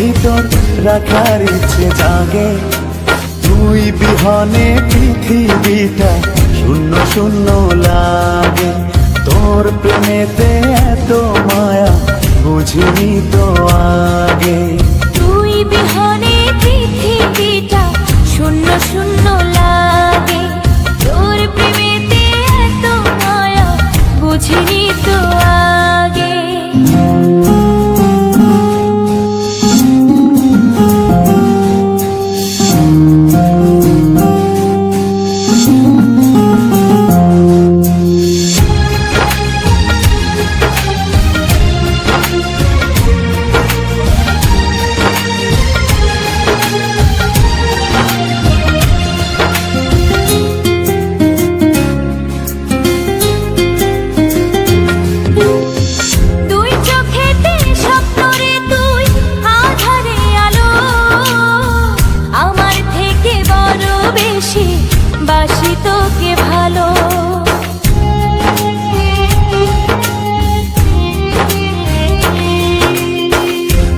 ভিতর রাখার ইচ্ছে জাগে। তুই বিহনে পৃথিবীটা শূন্য শূন্য লাগে। তোর প্রেমেতে এত মায়া বুঝিনি তো আগে। তুই বিহনে পৃথিবীটা শূন্য শূন্য লাগে। তোর প্রেমেতে এত মায়া বুঝিনি তো আগে। বাসি তোকে ভালো।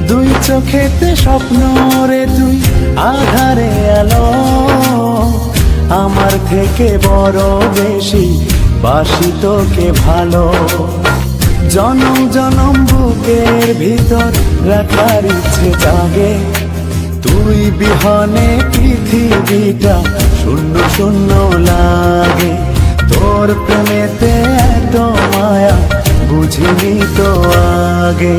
দুই চোখেতে স্বপ্ন রে তুই আধারে আলো। আমার থেকে বড় বেশি বাসি তোকে ভালো। জনম জনম বুকের ভিতর রাখার ইচ্ছে জাগে। তুই বিহনে পৃথিবীটা শূন্য শূন্য লাগে। তোর প্রেমেতে এত মায়া বুঝিনি তো আগে।